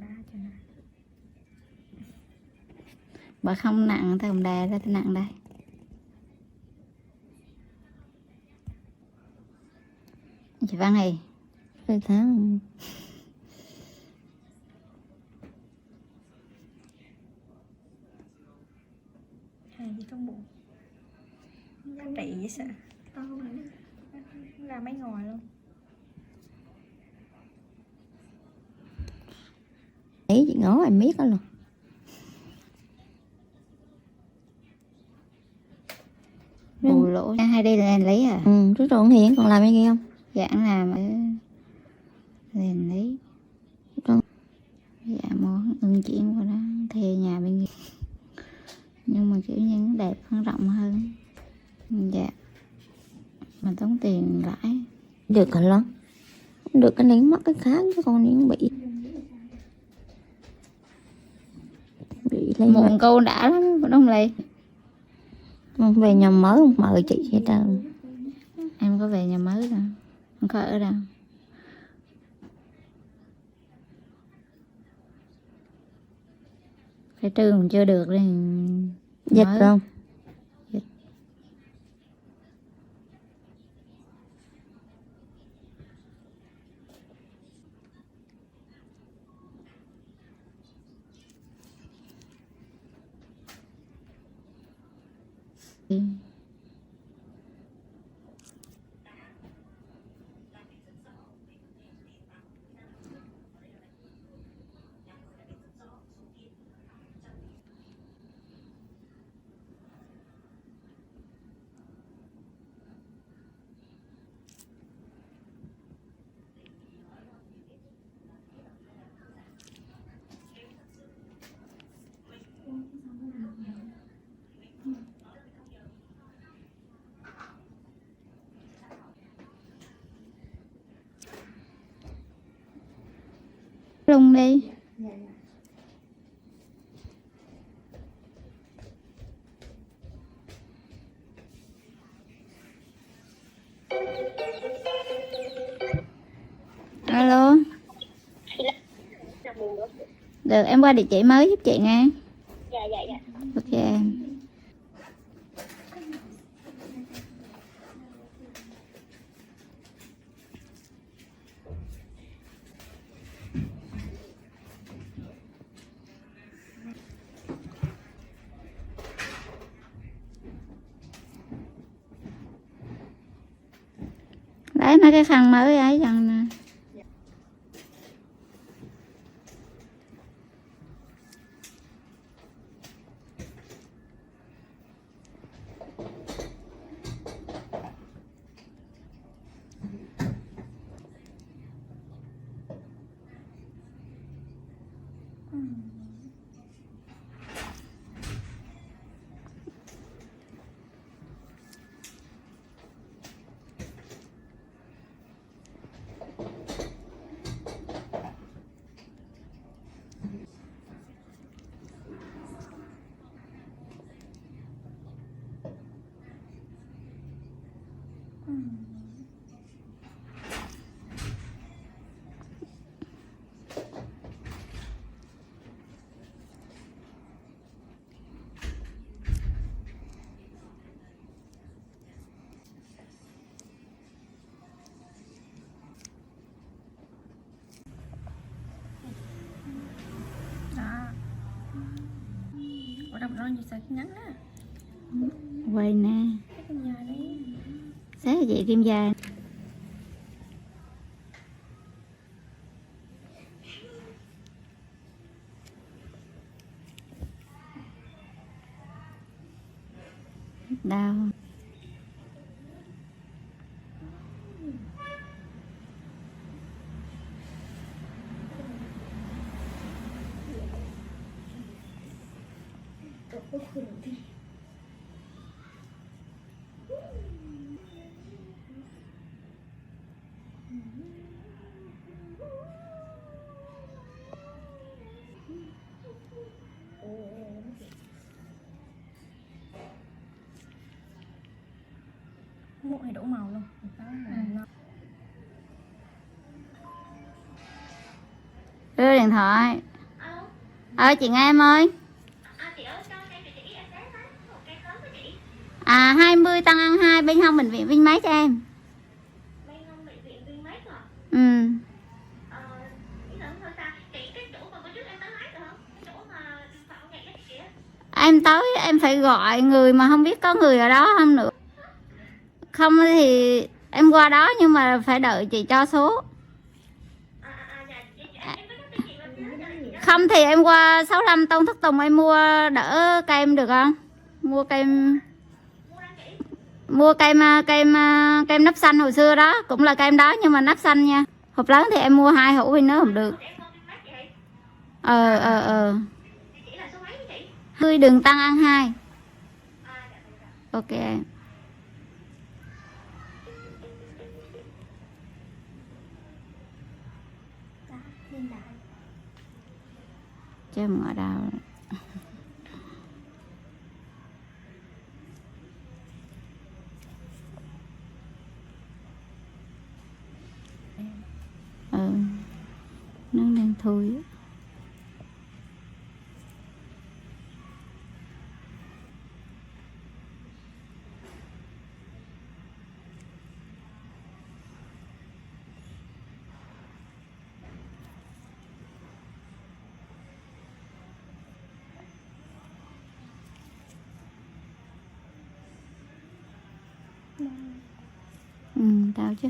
đá cho nè. Bà không nặng, ta không đè ra, ta nặng đây. Chị Văn này cái tháng Hay gì trong bụng giá trị vậy sao to mà ra mấy ngồi luôn. ấy chị ngó em biết đó luôn. Bù lỗ hay đi lên lấy à? Ừ, trước rồi Hiển còn làm cái gì không? Dạng làm ở lên lấy Con dạ món ưng chuyển của nó thuê nhà bên kia, nhưng mà kiểu như nó đẹp hơn, rộng hơn. Dạ mà tốn tiền lãi. được cả lắm. Được cái này mắc cái khác chứ còn những bị lấy muộn câu đã lắm đúng không Lê? về nhà mới không mời chị hết trơn. Em có về nhà mới đâu, không có ở đâu. Cái trường chưa được thì Dịch mới. không? Dịch. Lung đi. Alo. Được, em qua địa chỉ mới giúp chị nha. Dạ. Ok em. Lấy mấy cái khăn mới ấy dần nè. Đó. Ủa đâu nói gì sao ngắn á. Quay nè. Cái con dài đấy. Sáng chị kim dài. Đau. Mụn này đủ màu luôn. Đó là Đưa điện thoại. Chị nghe em ơi. 20 tăng ăn 2 bên hông bệnh viện Vinmec cho em. Ừ. Em tới em phải gọi người mà không biết có người ở đó không nữa. Không thì em qua đó nhưng mà phải đợi chị cho số. Không thì em qua 65 Tôn Thất Tùng em mua đỡ kem được không? Mua kem kem nắp xanh hồi xưa đó, cũng là kem đó nhưng mà nắp xanh nha. Hộp lớn thì em mua 2 hũ thì nó không được. Hơi đường tăng ăn 2. Ok em. Chứ em ở đâu. Nó đang thui á. Tao chứ.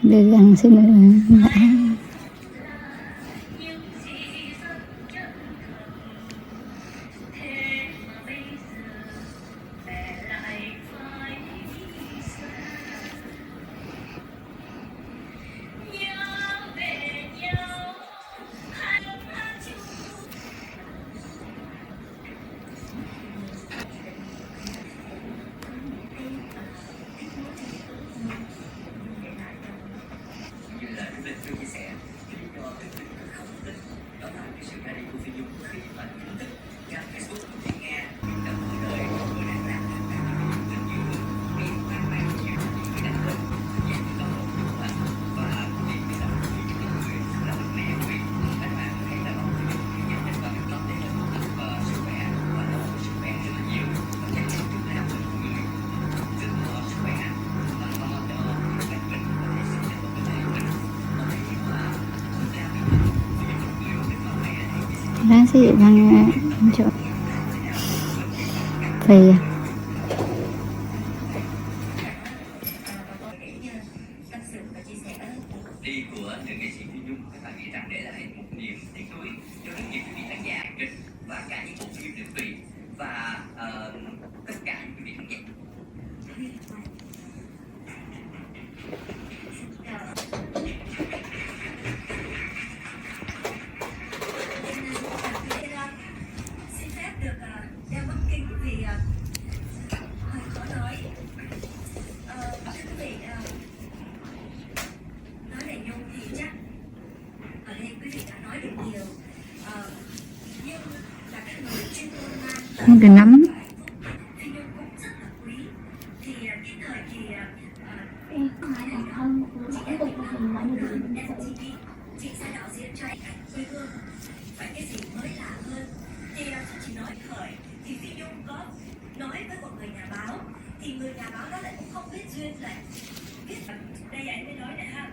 Đưa gần xin nữa. Đang sử dụng bằng chỗ về đi của nữ nghệ sĩ Phi Nhung, các bạn nghĩ rằng để lại một niềm tiếc nuối cho rất nhiều quý vị khán giả kịch và cả những bộ phim được vì và tất cả những quý vị khán giả. Xin phép được đeo mắt kính vì hơi khó nói. Thưa quý vị, nói về Nhung thì chắc ở đây quý vị đã nói được nhiều, nhưng là cái người chuyên môn mang không được nắm. thì Nhung cũng rất là quý. Thì cái thời kỳ chị sẽ đạo diễn cho ảnh quê hương, phải cái gì mới lạ hơn thì tôi chỉ nói khởi thì Phi Nhung có nói với một người nhà báo, thì người nhà báo đó lại cũng không biết duyên lại biết đây anh mới nói này ha.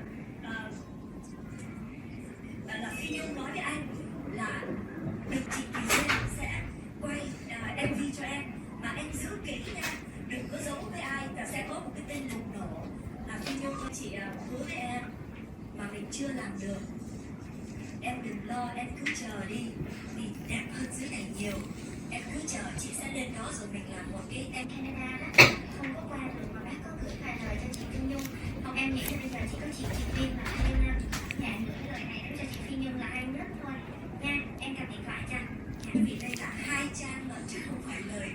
Phi Nhung nói với anh là được chị Kỳ Duyên sẽ quay MV cho em, mà em giữ kỹ nha, đừng có giấu với ai, và sẽ có một cái tên bùng nổ là Phi Nhung chị hứa với em mà mình chưa làm được. Em đừng lo, em cứ chờ đi, vì đẹp hơn dưới này nhiều. Em cứ chờ, chị sẽ lên đó rồi mình làm một cái em Canada đó. Không có qua được mà bác có gửi vài lời cho chị Phi Nhung. Không, em nghĩ là bây giờ chỉ có chị Viên là hay dạ gửi lời này đến cho chị Phi Nhung là hay nhất thôi. Nha, em cầm điện thoại cho. Vì đây là 2 trang mà chứ không phải lời.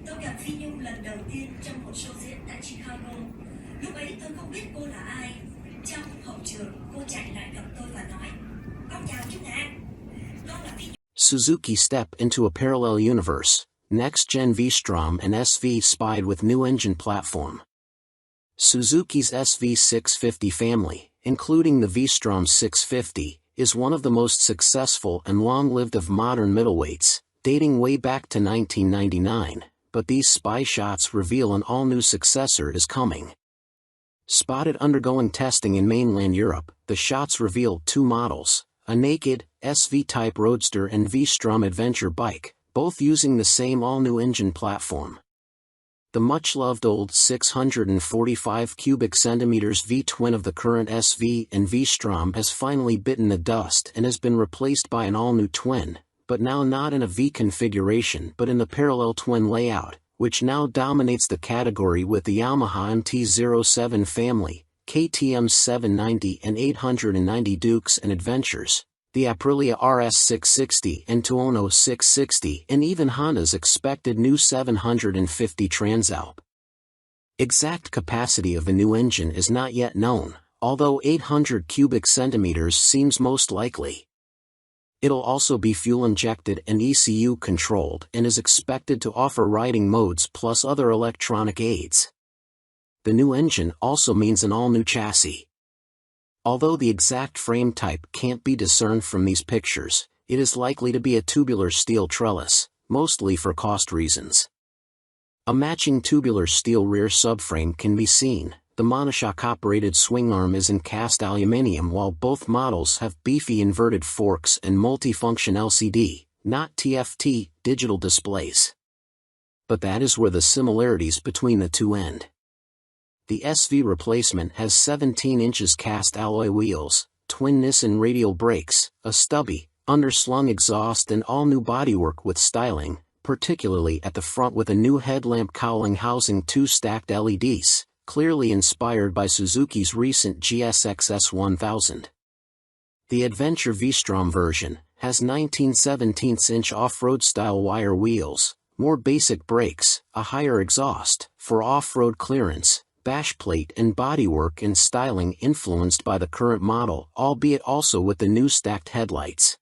Tôi gặp Phi Nhung lần đầu tiên trong một show diễn tại Chicago. Lúc ấy tôi không biết cô là ai. Trong hậu trường, cô chạy lại gặp tôi và nói: "Con chào chú Ngạn, con là Phi Nhung." Suzuki step into a parallel universe. Next-gen V-Strom and SV spied with new engine platform. Suzuki's SV650 family, including the V-Strom 650, is one of the most successful and long-lived of modern middleweights, dating way back to 1999, but these spy shots reveal an all-new successor is coming. Spotted undergoing testing in mainland Europe, the shots reveal 2 models, a naked, SV-type roadster and V-Strom adventure bike, both using the same all-new engine platform. The much-loved old 645 cubic centimeters V-twin of the current SV and V-Strom has finally bitten the dust and has been replaced by an all-new twin, but now not in a V configuration but in the parallel twin layout, which now dominates the category with the Yamaha MT-07 family, KTM 790 and 890 Dukes and Adventures, the Aprilia RS 660 and Tuono 660, and even Honda's expected new 750 Transalp. Exact capacity of the new engine is not yet known, although 800 cubic centimeters seems most likely. It'll also be fuel-injected and ECU controlled and is expected to offer riding modes plus other electronic aids. The new engine also means an all-new chassis. Although the exact frame type can't be discerned from these pictures, it is likely to be a tubular steel trellis, mostly for cost reasons. A matching tubular steel rear subframe can be seen. The monoshock-operated swing arm is in cast aluminium, while both models have beefy inverted forks and multifunction LCD, not TFT, digital displays. But that is where the similarities between the two end. The SV replacement has 17 inches cast alloy wheels, twin Nissan radial brakes, a stubby, underslung exhaust and all-new bodywork with styling, particularly at the front with a new headlamp cowling housing 2 stacked LEDs, clearly inspired by Suzuki's recent GSX-S 1000. The Adventure V-Strom version has 19/17-inch off-road style wire wheels, more basic brakes, a higher exhaust, for off-road clearance, bash plate and bodywork and styling influenced by the current model, albeit also with the new stacked headlights.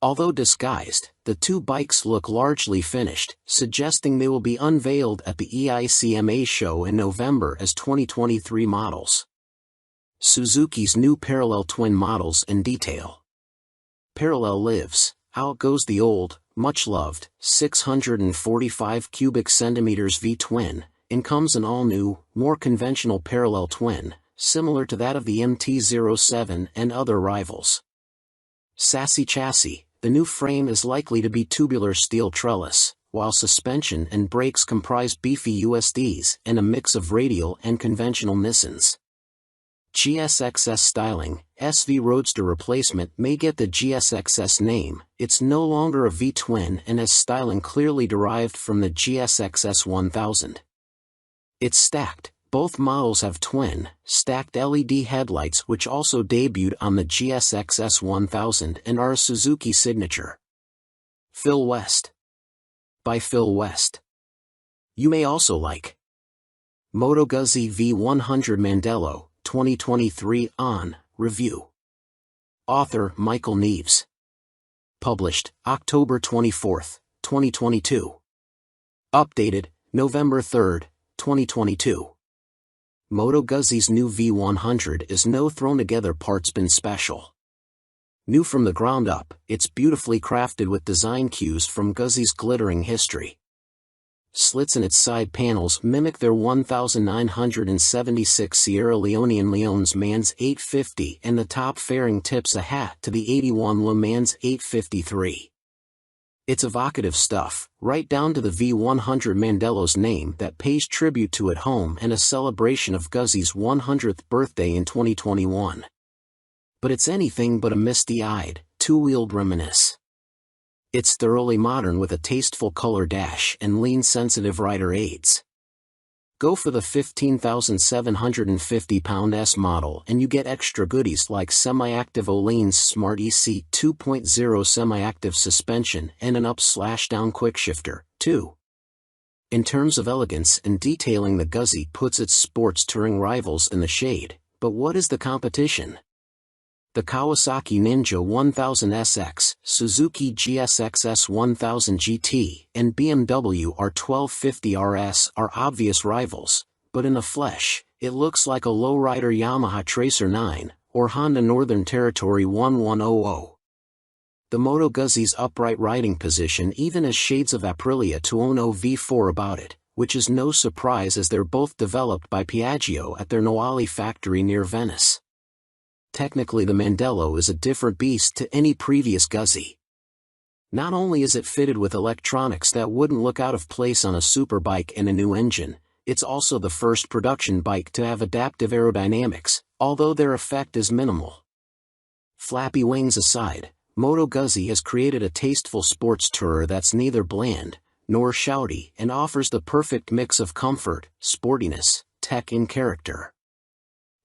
Although disguised, the two bikes look largely finished, suggesting they will be unveiled at the EICMA show in November as 2023 models. Suzuki's new parallel twin models in detail. Parallel lives, outgoes the old, much-loved, 645 cubic centimeters V-twin, and comes an all-new, more conventional parallel twin, similar to that of the MT-07 and other rivals. Sassy chassis, the new frame is likely to be tubular steel trellis, while suspension and brakes comprise beefy USDs and a mix of radial and conventional Nissans. GSX-S styling, SV Roadster replacement may get the GSX-S name, it's no longer a V-twin and has styling clearly derived from the GSX-S 1000. It's stacked. Both models have twin, stacked LED headlights which also debuted on the GSX-S 1000 and are a Suzuki signature. Phil West. By Phil West. You may also like Moto Guzzi V100 Mandello, 2023 on Review. Author Michael Neves. Published October 24, 2022. Updated November 3, 2022. Moto Guzzi's new V100 is no thrown-together parts bin special. New from the ground up, it's beautifully crafted with design cues from Guzzi's glittering history. slits in its side panels mimic their 1976 Sierra Leonean Leon's Mans 850, and the top fairing tips a hat to the 81 Le Mans 853. It's evocative stuff, right down to the V100 Mandello's name that pays tribute to at home and a celebration of Guzzi's 100th birthday in 2021. But it's anything but a misty-eyed, two-wheeled reminisce. It's thoroughly modern with a tasteful color dash and lean-sensitive rider aids. Go for the 15,750-pound S model and you get extra goodies like semi-active Olean's Smart EC 2.0 semi-active suspension and an up/down quickshifter, too. In terms of elegance and detailing, the Guzzi puts its sports touring rivals in the shade, but what is the competition? The Kawasaki Ninja 1000 SX, Suzuki GSX S1000 GT, and BMW R1250 RS are obvious rivals, but in the flesh, it looks like a lowrider Yamaha Tracer 9, or Honda Northern Territory 1100. The Moto Guzzi's upright riding position even has shades of Aprilia Tuono V4 about it, which is no surprise as they're both developed by Piaggio at their Noali factory near Venice. Technically, the Mandello is a different beast to any previous Guzzi. Not only is it fitted with electronics that wouldn't look out of place on a superbike and a new engine, it's also the first production bike to have adaptive aerodynamics, although their effect is minimal. Flappy wings aside, Moto Guzzi has created a tasteful sports tourer that's neither bland nor shouty and offers the perfect mix of comfort, sportiness, tech and character.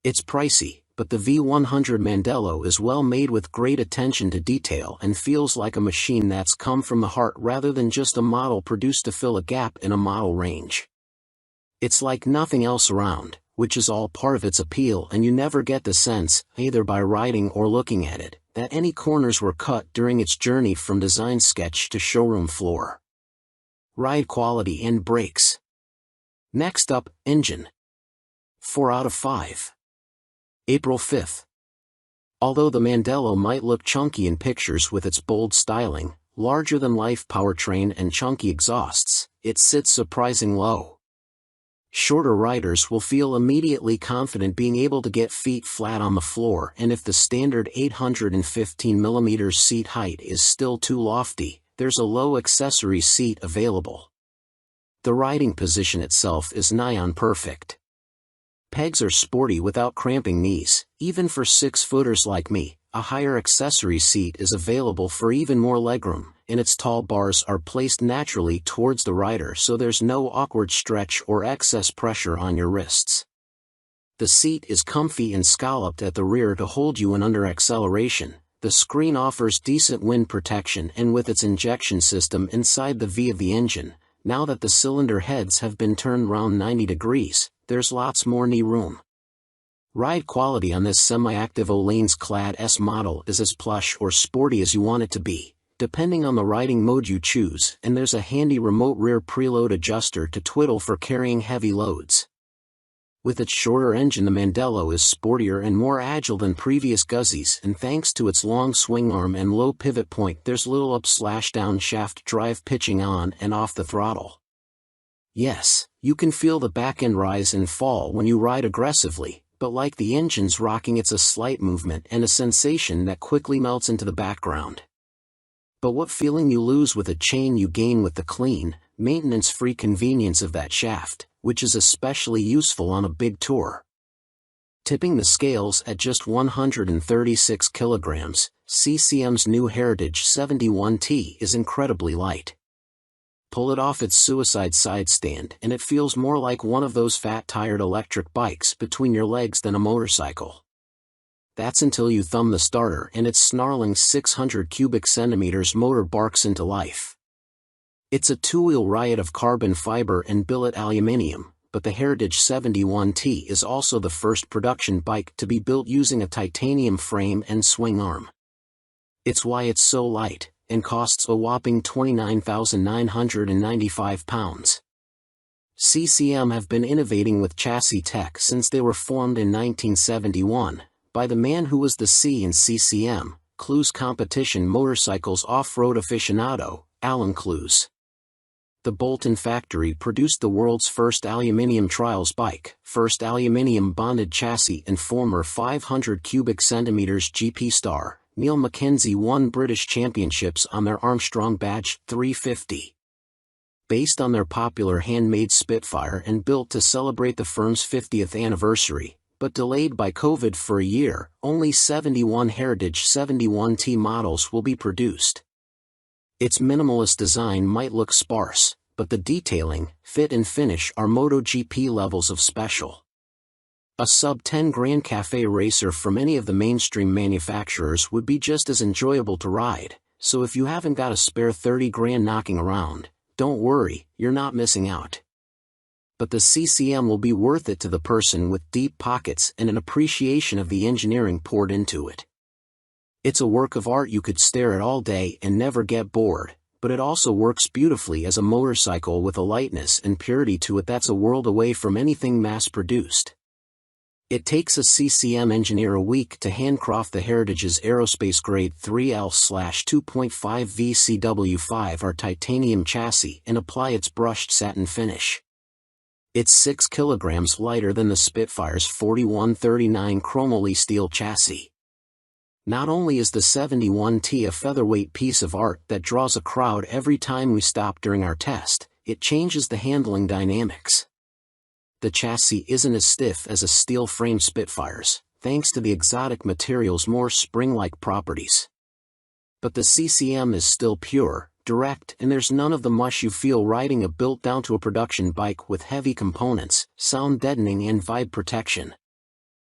It's pricey, but the V100 Mandello is well made with great attention to detail and feels like a machine that's come from the heart rather than just a model produced to fill a gap in a model range. It's like nothing else around, which is all part of its appeal, and you never get the sense, either by riding or looking at it, that any corners were cut during its journey from design sketch to showroom floor. Ride quality and brakes. Next up, engine. 4 out of 5. April 5th. Although the Mandello might look chunky in pictures with its bold styling, larger-than-life powertrain and chunky exhausts, it sits surprising low. Shorter riders will feel immediately confident being able to get feet flat on the floor, and if the standard 815mm seat height is still too lofty, there's a low accessory seat available. The riding position itself is nigh on perfect. Pegs are sporty without cramping knees. Even for 6-footers like me, a higher accessory seat is available for even more legroom, and its tall bars are placed naturally towards the rider so there's no awkward stretch or excess pressure on your wrists. The seat is comfy and scalloped at the rear to hold you in under acceleration. The screen offers decent wind protection, and with its injection system inside the V of the engine, now that the cylinder heads have been turned round 90 degrees, there's lots more knee room. Ride quality on this semi-active Olean's clad S model is as plush or sporty as you want it to be, depending on the riding mode you choose, and there's a handy remote rear preload adjuster to twiddle for carrying heavy loads. With its shorter engine, the Mandello is sportier and more agile than previous Guzzis, and thanks to its long swing arm and low pivot point, there's little up/down shaft drive pitching on and off the throttle. Yes, you can feel the back end rise and fall when you ride aggressively, but like the engine's rocking, it's a slight movement and a sensation that quickly melts into the background. But what feeling you lose with a chain you gain with the clean, maintenance-free convenience of that shaft, which is especially useful on a big tour. Tipping the scales at just 136 kilograms, CCM's new Heritage 71T is incredibly light. Pull it off its suicide side stand and it feels more like one of those fat-tired electric bikes between your legs than a motorcycle. That's until you thumb the starter and its snarling 600 cubic centimeters motor barks into life. It's a two-wheel riot of carbon fiber and billet aluminium, but the Heritage 71T is also the first production bike to be built using a titanium frame and swing arm. It's why it's so light, and costs a whopping £29,995. CCM have been innovating with chassis tech since they were formed in 1971, by the man who was the C in CCM, Clues Competition Motorcycles off-road aficionado, Alan Clues. The Bolton factory produced the world's first aluminium trials bike, first aluminium bonded chassis and former 500 cubic centimeters GP star, Neil Mackenzie won British championships on their Armstrong Badge 350. Based on their popular handmade Spitfire and built to celebrate the firm's 50th anniversary, but delayed by COVID for a year, only 71 Heritage 71T models will be produced. Its minimalist design might look sparse, but the detailing, fit and finish are MotoGP levels of special. A sub-10 Grand Cafe racer from any of the mainstream manufacturers would be just as enjoyable to ride, so if you haven't got a spare 30 grand knocking around, don't worry, you're not missing out. But the CCM will be worth it to the person with deep pockets and an appreciation of the engineering poured into it. It's a work of art you could stare at all day and never get bored, but it also works beautifully as a motorcycle with a lightness and purity to it that's a world away from anything mass-produced. It takes a CCM engineer a week to handcraft the Heritage's aerospace-grade 3L/2.5 VCW5R titanium chassis and apply its brushed satin finish. It's 6 kilograms lighter than the Spitfire's 4139 chromoly steel chassis. Not only is the 71T a featherweight piece of art that draws a crowd every time we stop during our test, it changes the handling dynamics. The chassis isn't as stiff as a steel-framed Spitfire's, thanks to the exotic material's more spring-like properties. But the CCM is still pure, direct, and there's none of the mush you feel riding a built-down-to-a-production bike with heavy components, sound deadening and vibe protection.